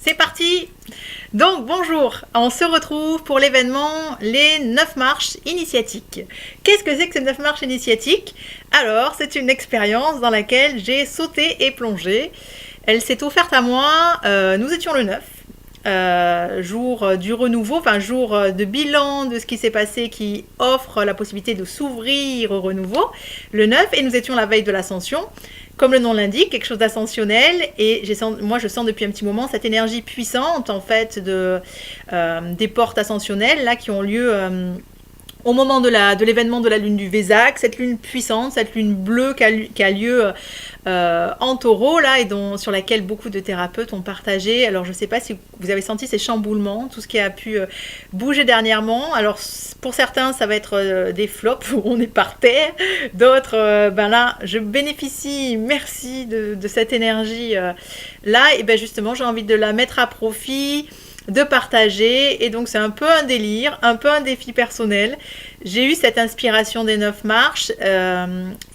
C'est parti! Donc bonjour, on se retrouve pour l'événement Les 9 marches initiatiques. Qu'est-ce que c'est que ces 9 marches initiatiques? Alors, c'est une expérience dans laquelle j'ai sauté et plongé. Elle s'est offerte à moi, nous étions le 9. Jour du renouveau, enfin jour de bilan de ce qui s'est passé qui offre la possibilité de s'ouvrir au renouveau, le 9, et nous étions la veille de l'ascension. Comme le nom l'indique, quelque chose d'ascensionnel, et moi je sens depuis un petit moment cette énergie puissante en fait des portes ascensionnelles là qui ont lieu au moment de l'événement de la lune du Vésac, cette lune puissante, cette lune bleue qui a lieu en taureau là, et sur laquelle beaucoup de thérapeutes ont partagé. Alors je ne sais pas si vous avez senti ces chamboulements, tout ce qui a pu bouger dernièrement. Alors pour certains ça va être des flops où on est par terre, d'autres ben là je bénéficie, merci de cette énergie là, et ben justement j'ai envie de la mettre à profit, de partager, et donc c'est un peu un délire, un peu un défi personnel. J'ai eu cette inspiration des 9 marches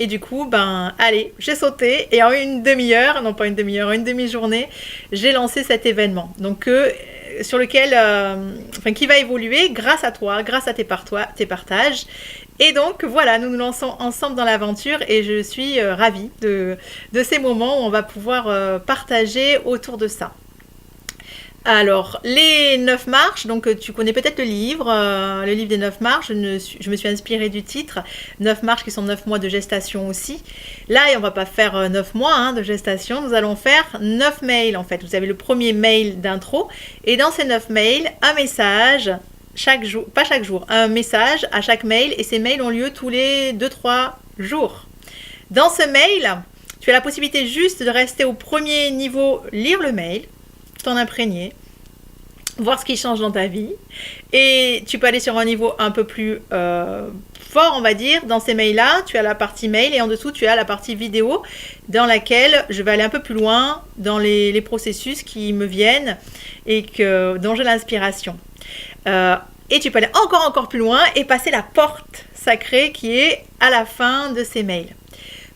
et du coup ben allez, j'ai sauté, et en une demi-heure, non pas une demi-heure, en une demi-journée, j'ai lancé cet événement, donc sur lequel qui va évoluer grâce à toi, grâce à tes partages. Et donc voilà, nous nous lançons ensemble dans l'aventure, et je suis ravie de ces moments où on va pouvoir partager autour de ça. Alors, les 9 marches, donc tu connais peut-être le livre des 9 marches, je me suis inspirée du titre, 9 marches qui sont 9 mois de gestation aussi. Là, on ne va pas faire 9 mois de gestation, nous allons faire 9 mails en fait. Vous avez le premier mail d'intro, et dans ces 9 mails, un message chaque jour, pas chaque jour, un message à chaque mail, et ces mails ont lieu tous les 2-3 jours. Dans ce mail, tu as la possibilité juste de rester au premier niveau, lire le mail, t'en imprégner, voir ce qui change dans ta vie, et tu peux aller sur un niveau un peu plus fort, on va dire. Dans ces mails là tu as la partie mail, et en dessous tu as la partie vidéo dans laquelle je vais aller un peu plus loin dans les processus qui me viennent et dont j'ai l'inspiration, et tu peux aller encore plus loin et passer la porte sacrée qui est à la fin de ces mails.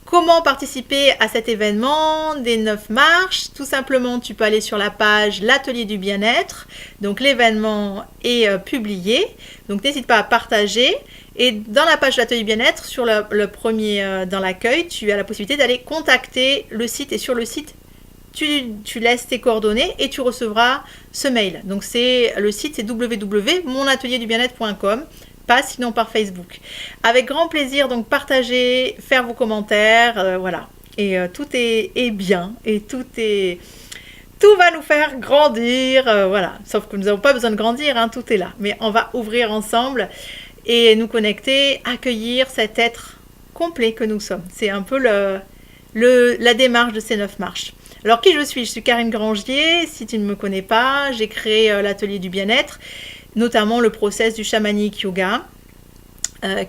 Comment participer à cet événement des 9 marches? Tout simplement, tu peux aller sur la page L'Atelier du Bien-être. Donc, l'événement est publié. Donc, n'hésite pas à partager. Et dans la page L'Atelier du Bien-être, sur le premier, dans l'accueil, tu as la possibilité d'aller contacter le site. Et sur le site, tu laisses tes coordonnées et tu recevras ce mail. Donc, le site, c'est www.monatelierdubienêtre.com. Pas sinon par Facebook. Avec grand plaisir, donc partagez, faire vos commentaires, voilà. Et tout est bien, et tout va nous faire grandir, voilà. Sauf que nous n'avons pas besoin de grandir, tout est là. Mais on va ouvrir ensemble et nous connecter, accueillir cet être complet que nous sommes. C'est un peu la démarche de ces 9 marches. Alors qui je suis? Je suis Karine Grangier. Si tu ne me connais pas, j'ai créé l'Atelier du Bien-être, notamment le process du chamanic yoga,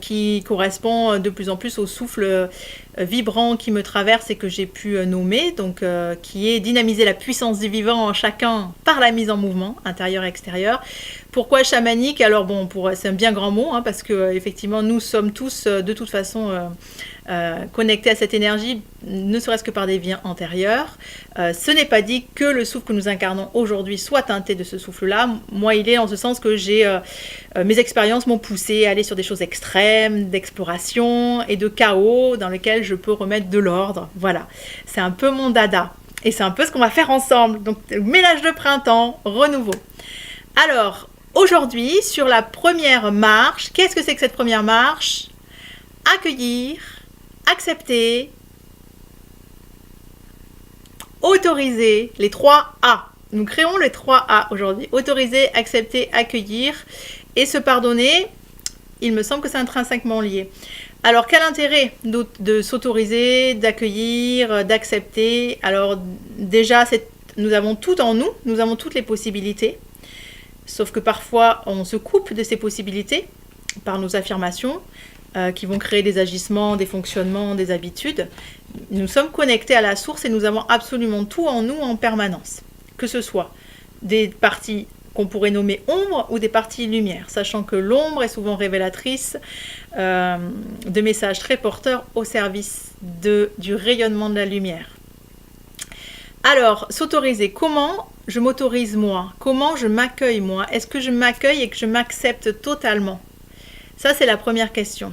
qui correspond de plus en plus au souffle vibrant qui me traverse et que j'ai pu nommer, donc qui est dynamiser la puissance du vivant en chacun par la mise en mouvement, intérieur et extérieur. Pourquoi chamanique? Alors bon, c'est un bien grand mot, parce que effectivement nous sommes tous de toute façon connectés à cette énergie, ne serait-ce que par des vies antérieures. Ce n'est pas dit que le souffle que nous incarnons aujourd'hui soit teinté de ce souffle-là. Moi, il est en ce sens que mes expériences m'ont poussé à aller sur des choses extrêmes, d'exploration et de chaos dans lesquels je peux remettre de l'ordre. Voilà, c'est un peu mon dada. Et c'est un peu ce qu'on va faire ensemble. Donc, ménage de printemps, renouveau. Alors, aujourd'hui, sur la première marche, qu'est-ce que c'est que cette première marche? Accueillir, accepter, autoriser, les 3 A. Nous créons les 3 A aujourd'hui. Autoriser, accepter, accueillir et se pardonner. Il me semble que c'est intrinsèquement lié. Alors, quel intérêt de s'autoriser, d'accueillir, d'accepter? Alors, déjà, nous avons tout en nous, nous avons toutes les possibilités. Sauf que parfois, on se coupe de ces possibilités par nos affirmations qui vont créer des agissements, des fonctionnements, des habitudes. Nous sommes connectés à la source et nous avons absolument tout en nous en permanence. Que ce soit des parties qu'on pourrait nommer ombre ou des parties lumière, sachant que l'ombre est souvent révélatrice de messages très porteurs au service du rayonnement de la lumière. Alors, s'autoriser, comment je m'autorise moi? Comment je m'accueille moi? Est-ce que je m'accueille et que je m'accepte totalement? Ça, c'est la première question.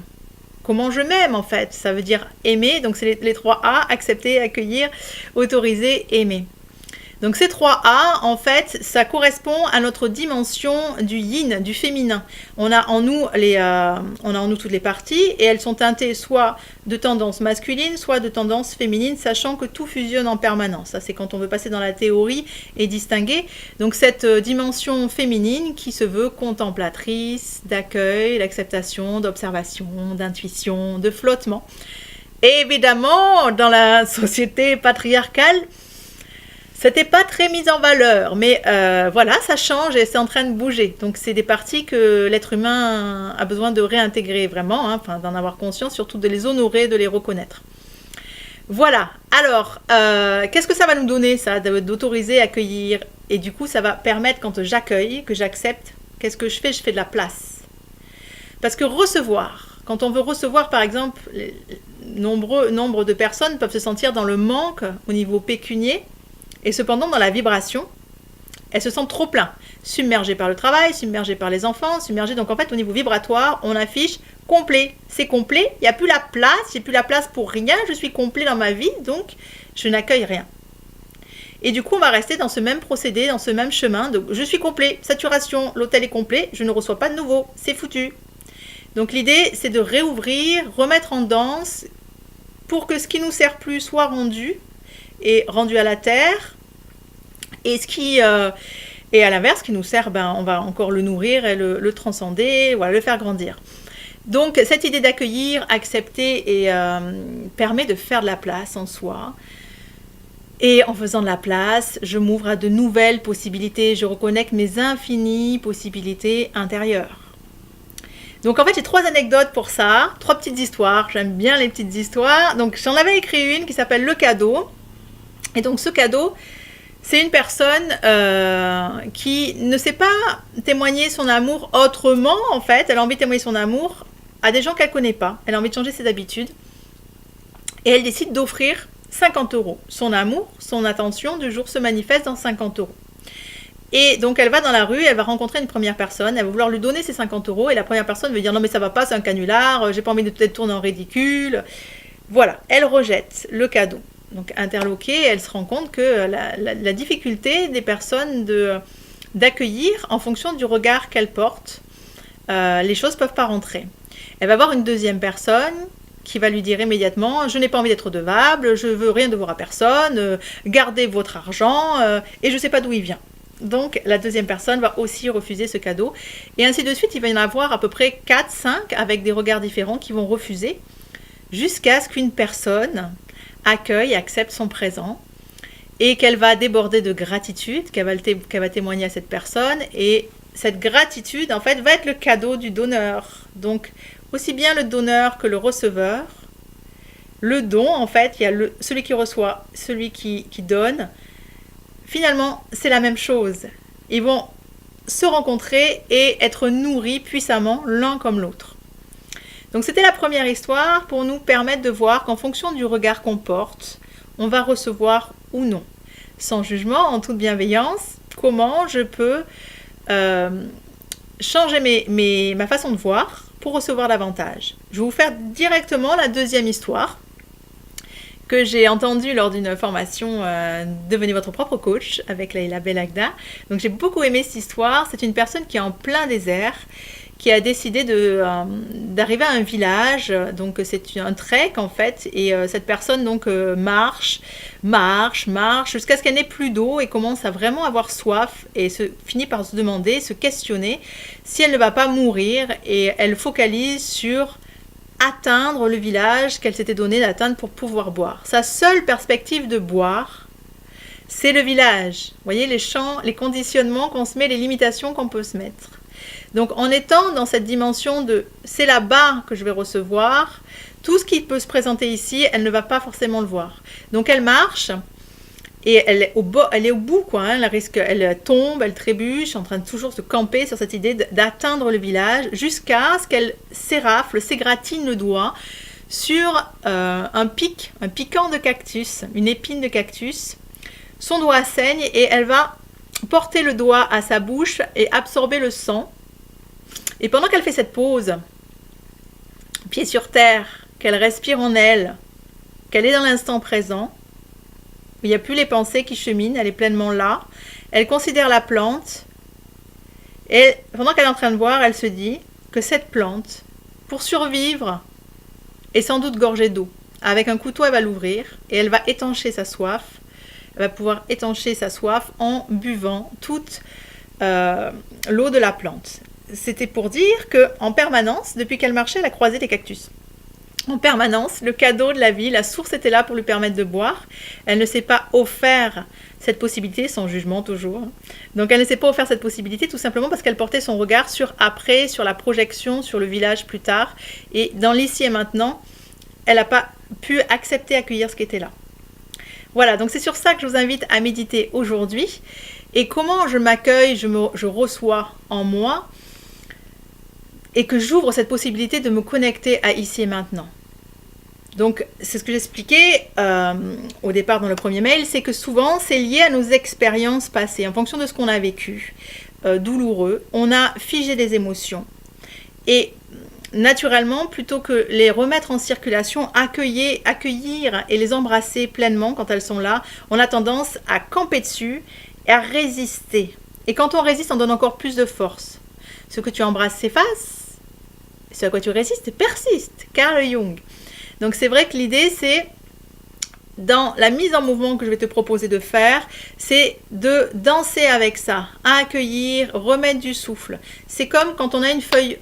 Comment je m'aime en fait? Ça veut dire aimer, donc c'est les 3 A, accepter, accueillir, autoriser, aimer. Donc ces 3 A, en fait, ça correspond à notre dimension du yin, du féminin. On a en nous toutes les parties et elles sont teintées soit de tendance masculine, soit de tendance féminine, sachant que tout fusionne en permanence. Ça, c'est quand on veut passer dans la théorie et distinguer. Donc cette dimension féminine qui se veut contemplatrice, d'accueil, d'acceptation, d'observation, d'intuition, de flottement. Et évidemment, dans la société patriarcale, c'était pas très mis en valeur, mais voilà, ça change et c'est en train de bouger. Donc c'est des parties que l'être humain a besoin de réintégrer vraiment, hein, enfin, d'en avoir conscience, surtout de les honorer, de les reconnaître. Voilà, alors, qu'est-ce que ça va nous donner, ça, d'autoriser, accueillir? Et du coup, ça va permettre, quand j'accueille, que j'accepte, qu'est-ce que je fais? Je fais de la place. Parce que recevoir, quand on veut recevoir, par exemple, nombre de personnes peuvent se sentir dans le manque au niveau pécunier, et cependant, dans la vibration, elles se sentent trop plein, submergées par le travail, submergées par les enfants, submergées. Donc en fait, au niveau vibratoire, on affiche complet. C'est complet, il n'y a plus la place, j'ai plus la place pour rien, je suis complet dans ma vie, donc je n'accueille rien. Et du coup, on va rester dans ce même procédé, dans ce même chemin. Donc, je suis complet, saturation, l'hôtel est complet, je ne reçois pas de nouveau, c'est foutu. Donc l'idée, c'est de réouvrir, remettre en danse, pour que ce qui nous sert plus soit rendu, et rendu à la terre, et ce qui et à l'inverse, ce qui nous sert, on va encore le nourrir et le transcender, voilà, le faire grandir. Donc cette idée d'accueillir, accepter et permet de faire de la place en soi. Et en faisant de la place, je m'ouvre à de nouvelles possibilités, je reconnecte mes infinies possibilités intérieures. Donc en fait, j'ai 3 anecdotes pour ça, 3 petites histoires, j'aime bien les petites histoires. Donc j'en avais écrit une qui s'appelle Le Cadeau. Et donc ce cadeau, c'est une personne qui ne sait pas témoigner son amour autrement, en fait. Elle a envie de témoigner son amour à des gens qu'elle ne connaît pas. Elle a envie de changer ses habitudes. Et elle décide d'offrir 50 €. Son amour, son attention du jour se manifeste dans 50 €. Et donc elle va dans la rue, elle va rencontrer une première personne, elle va vouloir lui donner ses 50 € et la première personne veut dire non mais ça va pas, c'est un canular, j'ai pas envie de peut-être tourner en ridicule. Voilà, elle rejette le cadeau. Donc interloquée, elle se rend compte que la difficulté des personnes d'accueillir en fonction du regard qu'elles portent, les choses ne peuvent pas rentrer. Elle va voir une deuxième personne qui va lui dire immédiatement « Je n'ai pas envie d'être redevable, je ne veux rien devoir à personne, gardez votre argent et je ne sais pas d'où il vient ». Donc la deuxième personne va aussi refuser ce cadeau. Et ainsi de suite, il va y en avoir à peu près 4, 5 avec des regards différents qui vont refuser jusqu'à ce qu'une personne accueille, accepte son présent et qu'elle va déborder de gratitude, qu'elle va témoigner à cette personne. Et cette gratitude, en fait, va être le cadeau du donneur. Donc, aussi bien le donneur que le receveur. Le don, en fait, il y a celui qui reçoit, celui qui donne. Finalement, c'est la même chose. Ils vont se rencontrer et être nourris puissamment l'un comme l'autre. Donc c'était la première histoire pour nous permettre de voir qu'en fonction du regard qu'on porte, on va recevoir ou non. Sans jugement, en toute bienveillance, comment je peux changer ma façon de voir pour recevoir davantage. Je vais vous faire directement la deuxième histoire que j'ai entendue lors d'une formation Devenez votre propre coach avec Leila Belagda. Donc j'ai beaucoup aimé cette histoire. C'est une personne qui est en plein désert, qui a décidé d'arriver à un village. Donc c'est un trek en fait, et cette personne donc marche jusqu'à ce qu'elle n'ait plus d'eau et commence à vraiment avoir soif et finit par se demander, se questionner si elle ne va pas mourir, et elle focalise sur atteindre le village qu'elle s'était donné d'atteindre pour pouvoir boire. Sa seule perspective de boire, c'est le village. Vous voyez les champs, les conditionnements qu'on se met, les limitations qu'on peut se mettre. Donc en étant dans cette dimension de c'est là-bas que je vais recevoir, tout ce qui peut se présenter ici, elle ne va pas forcément le voir. Donc elle marche et elle est au bout, quoi, hein, elle tombe, elle trébuche, en train de toujours se camper sur cette idée d'atteindre le village jusqu'à ce qu'elle s'égratine le doigt sur un piquant de cactus, une épine de cactus, son doigt saigne et elle va porter le doigt à sa bouche et absorber le sang. Et pendant qu'elle fait cette pause, pied sur terre, qu'elle respire en elle, qu'elle est dans l'instant présent, il n'y a plus les pensées qui cheminent, elle est pleinement là, elle considère la plante et pendant qu'elle est en train de voir, elle se dit que cette plante, pour survivre, est sans doute gorgée d'eau. Avec un couteau, elle va l'ouvrir et elle va étancher sa soif. Elle va pouvoir étancher sa soif en buvant toute l'eau de la plante. C'était pour dire qu'en permanence, depuis qu'elle marchait, elle a croisé des cactus. En permanence, le cadeau de la vie, la source était là pour lui permettre de boire. Elle ne s'est pas offert cette possibilité, sans jugement toujours. Donc elle ne s'est pas offert cette possibilité tout simplement parce qu'elle portait son regard sur après, sur la projection, sur le village plus tard. Et dans l'ici et maintenant, elle n'a pas pu accepter, accueillir ce qui était là. Voilà, donc c'est sur ça que je vous invite à méditer aujourd'hui. Et comment je m'accueille, je reçois en moi et que j'ouvre cette possibilité de me connecter à ici et maintenant. Donc, c'est ce que j'expliquais au départ dans le premier mail, c'est que souvent, c'est lié à nos expériences passées. En fonction de ce qu'on a vécu, douloureux, on a figé des émotions. Et naturellement, plutôt que les remettre en circulation, accueillir et les embrasser pleinement quand elles sont là, on a tendance à camper dessus et à résister. Et quand on résiste, on donne encore plus de force. Ce que tu embrasses s'efface, ce à quoi tu résistes persiste. Carl Jung. Donc c'est vrai que l'idée c'est, dans la mise en mouvement que je vais te proposer de faire, c'est de danser avec ça, à accueillir, remettre du souffle. C'est comme quand on a une feuille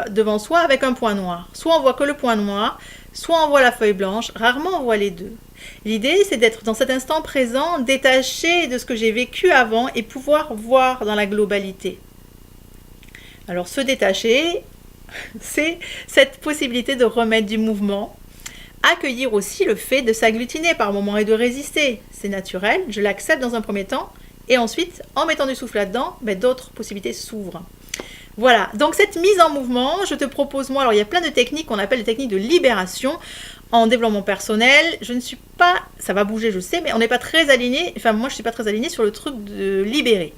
devant soi avec un point noir. Soit on voit que le point noir, soit on voit la feuille blanche, rarement on voit les deux. L'idée c'est d'être dans cet instant présent, détaché de ce que j'ai vécu avant et pouvoir voir dans la globalité. Alors se détacher, c'est cette possibilité de remettre du mouvement. Accueillir aussi le fait de s'agglutiner par moments et de résister. C'est naturel, je l'accepte dans un premier temps. Et ensuite, en mettant du souffle là-dedans, d'autres possibilités s'ouvrent. Voilà, donc cette mise en mouvement, je te propose, moi, alors il y a plein de techniques qu'on appelle des techniques de libération en développement personnel. Je ne suis pas, ça va bouger, je sais, mais on n'est pas très aligné, enfin moi je ne suis pas très alignée sur le truc de libérer.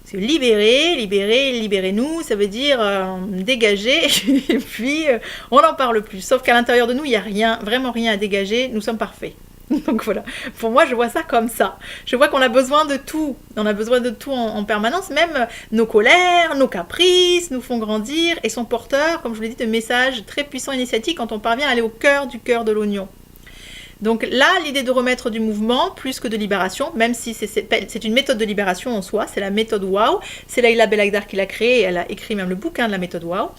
Parce que libérez-nous, ça veut dire dégager, et puis on n'en parle plus. Sauf qu'à l'intérieur de nous, il n'y a rien, vraiment rien à dégager, nous sommes parfaits. Donc voilà, pour moi, je vois ça comme ça. Je vois qu'on a besoin de tout. On a besoin de tout en permanence, même nos colères, nos caprices nous font grandir et sont porteurs, comme je vous l'ai dit, de messages très puissants initiatiques quand on parvient à aller au cœur de l'oignon. Donc là, l'idée de remettre du mouvement plus que de libération, même si c'est une méthode de libération en soi, c'est la méthode WOW. C'est Laïla Belaghdar qui l'a créée et elle a écrit même le bouquin de la méthode WOW.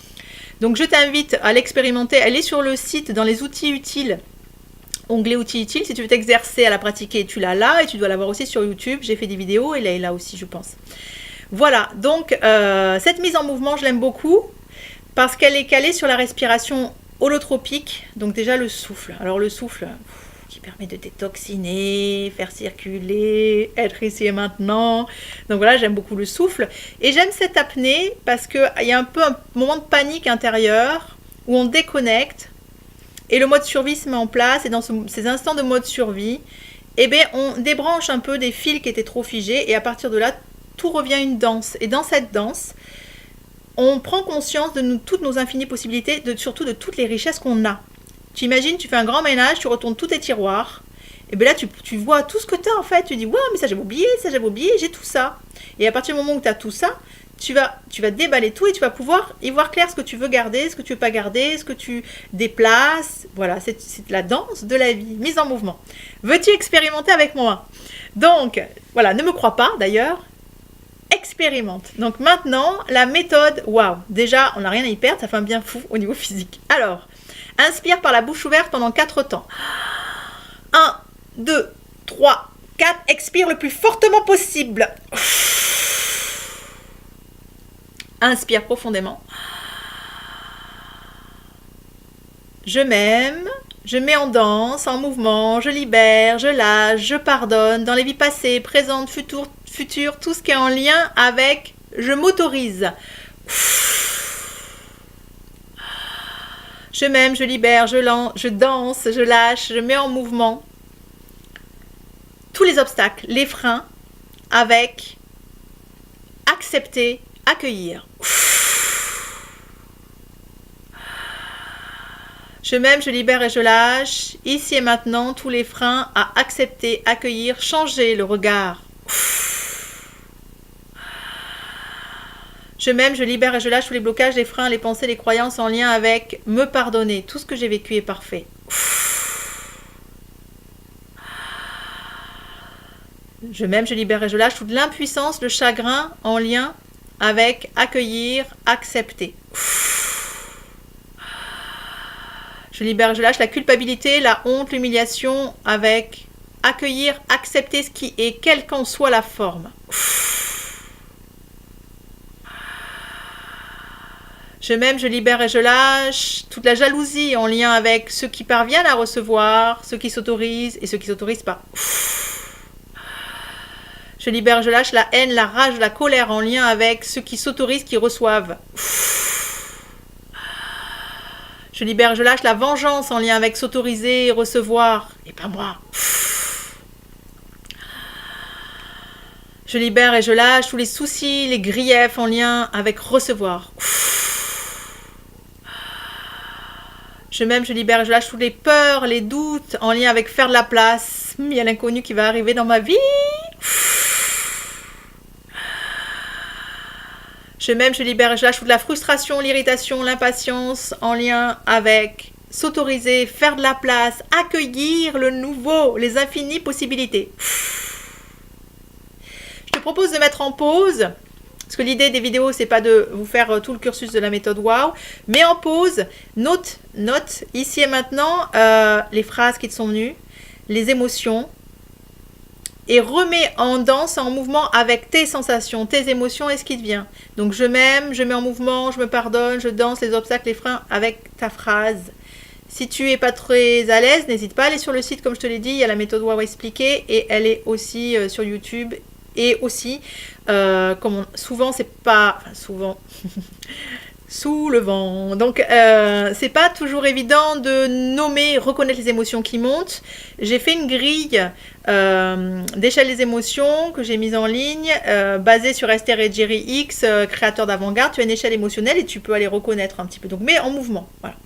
Donc je t'invite à l'expérimenter. Elle est sur le site dans les outils utiles, onglet outils utiles. Si tu veux t'exercer à la pratiquer, tu l'as là et tu dois l'avoir aussi sur YouTube. J'ai fait des vidéos et Laïla aussi, je pense. Voilà, donc cette mise en mouvement, je l'aime beaucoup parce qu'elle est calée sur la respiration holotropique, donc déjà le souffle. Alors le souffle qui permet de détoxiner, faire circuler, être ici et maintenant. Donc voilà, j'aime beaucoup le souffle. Et j'aime cette apnée parce qu'il y a un peu un moment de panique intérieure où on déconnecte et le mode survie se met en place. Et dans ces instants de mode survie, on débranche un peu des fils qui étaient trop figés et à partir de là, tout revient une danse. Et dans cette danse, on prend conscience de toutes nos infinies possibilités, surtout de toutes les richesses qu'on a. Tu imagines, tu fais un grand ménage, tu retournes tous tes tiroirs, et bien là tu vois tout ce que tu as en fait, tu dis waouh, mais ça j'avais oublié, j'ai tout ça. Et à partir du moment où tu as tout ça, tu vas déballer tout et tu vas pouvoir y voir clair ce que tu veux garder, ce que tu veux pas garder, ce que tu déplaces. Voilà, c'est la danse de la vie, mise en mouvement. Veux-tu expérimenter avec moi? Donc voilà, ne me crois pas d'ailleurs. Expérimente. Donc maintenant, la méthode, waouh, déjà on n'a rien à y perdre, ça fait un bien fou au niveau physique. Alors, inspire par la bouche ouverte pendant 4 temps. 1, 2, 3, 4, expire le plus fortement possible. Inspire profondément. Je m'aime, je mets en danse, en mouvement, je libère, je lâche, je pardonne, dans les vies passées, présentes, futures, tout ce qui est en lien avec je m'autorise. Je m'aime, je libère, je danse, je lâche, je mets en mouvement. tous les obstacles, les freins, avec accepter, accueillir. Je m'aime, je libère et je lâche. Ici et maintenant, tous les freins à accepter, accueillir, changer le regard. Je m'aime, je libère et je lâche tous les blocages, les freins, les pensées, les croyances en lien avec me pardonner. Tout ce que j'ai vécu est parfait. Je m'aime, je libère et je lâche toute l'impuissance, le chagrin en lien avec accueillir, accepter. Je libère et je lâche la culpabilité, la honte, l'humiliation avec accueillir, accepter ce qui est, quelle qu'en soit la forme. Je m'aime, je libère et je lâche toute la jalousie en lien avec ceux qui parviennent à recevoir, ceux qui s'autorisent et ceux qui ne s'autorisent pas. Je libère, je lâche la haine, la rage, la colère en lien avec ceux qui s'autorisent, qui reçoivent. Je libère, je lâche la vengeance en lien avec s'autoriser et recevoir. Et pas moi. Je libère et je lâche tous les soucis, les griefs en lien avec recevoir. Je m'aime, je libère et je lâche toutes les peurs, les doutes en lien avec faire de la place. Il y a l'inconnu qui va arriver dans ma vie. Je m'aime, je libère et je lâche toute la frustration, l'irritation, l'impatience en lien avec s'autoriser, faire de la place, accueillir le nouveau, les infinies possibilités. Je te propose de mettre en pause, parce que l'idée des vidéos, c'est pas de vous faire tout le cursus de la méthode WOW, mais en pause, note ici et maintenant les phrases qui te sont venues, les émotions, et remets en danse, en mouvement avec tes sensations, tes émotions et ce qui te vient. Donc je m'aime, je mets en mouvement, je me pardonne, je danse les obstacles, les freins avec ta phrase. Si tu n'es pas très à l'aise, n'hésite pas à aller sur le site, comme je te l'ai dit, il y a la méthode WOW expliquée et elle est aussi sur YouTube. Et aussi, souvent, c'est pas... Enfin, souvent... sous le vent. Donc, c'est pas toujours évident de nommer, reconnaître les émotions qui montent. J'ai fait une grille d'échelle des émotions que j'ai mise en ligne, basée sur Esther et Jerry X, créateurs d'Avant-Garde. Tu as une échelle émotionnelle et tu peux aller reconnaître un petit peu. Donc, mais en mouvement. Voilà.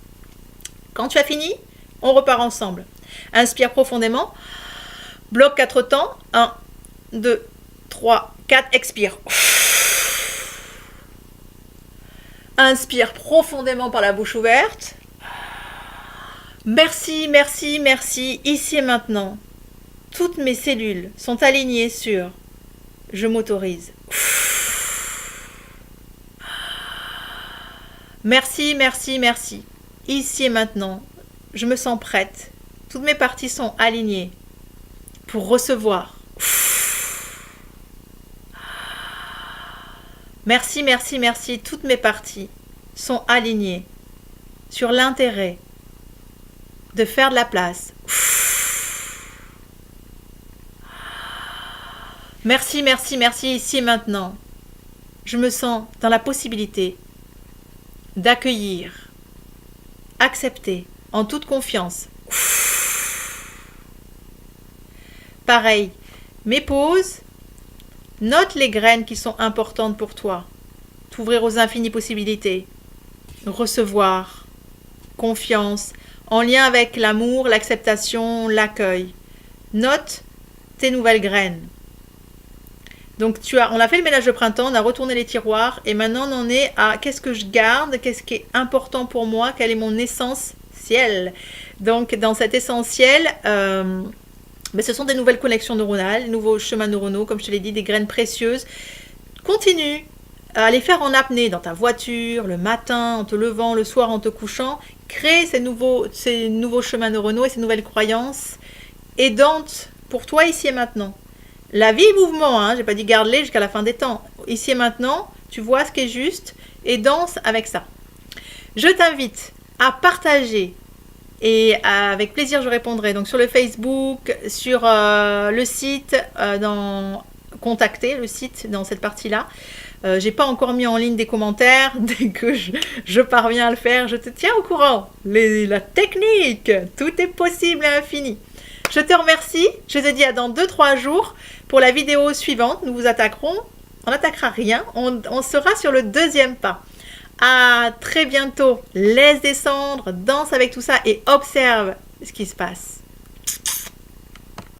Quand tu as fini, on repart ensemble. Inspire profondément. Bloque 4 temps. 1, 2, 3, 4. Expire. Inspire profondément par la bouche ouverte. Merci, merci, merci. Ici et maintenant, toutes mes cellules sont alignées sur je m'autorise. Merci, merci, merci. Ici et maintenant, je me sens prête. Toutes mes parties sont alignées pour recevoir. Merci, merci, merci. Toutes mes parties sont alignées sur l'intérêt de faire de la place. Merci, merci, merci. Ici et maintenant, je me sens dans la possibilité d'accueillir, accepter en toute confiance. Pareil, mes pauses. Note les graines qui sont importantes pour toi. T'ouvrir aux infinies possibilités. Recevoir. Confiance. En lien avec l'amour, l'acceptation, l'accueil. Note tes nouvelles graines. Donc on a fait le ménage de printemps, on a retourné les tiroirs et maintenant on en est à qu'est-ce que je garde, qu'est-ce qui est important pour moi, quel est mon essentiel. Donc dans cet essentiel... mais ce sont des nouvelles connexions neuronales, des nouveaux chemins neuronaux, comme je te l'ai dit, des graines précieuses. Continue à les faire en apnée dans ta voiture, le matin, en te levant, le soir, en te couchant. Crée ces nouveaux chemins neuronaux et ces nouvelles croyances aidantes pour toi ici et maintenant. La vie est mouvement, hein, j'ai pas dit garde-les jusqu'à la fin des temps. Ici et maintenant, tu vois ce qui est juste et danse avec ça. Je t'invite à partager. Et avec plaisir, je répondrai. Donc sur le Facebook, sur le site, contacter le site dans cette partie-là. J'ai pas encore mis en ligne des commentaires. Dès que je parviens à le faire, je te tiens au courant. La technique, tout est possible à l'infini. Je te remercie. Je te dis à dans 2-3 jours pour la vidéo suivante. Nous vous attaquerons. On n'attaquera rien. On sera sur le deuxième pas. À très bientôt. Laisse descendre, danse avec tout ça et observe ce qui se passe.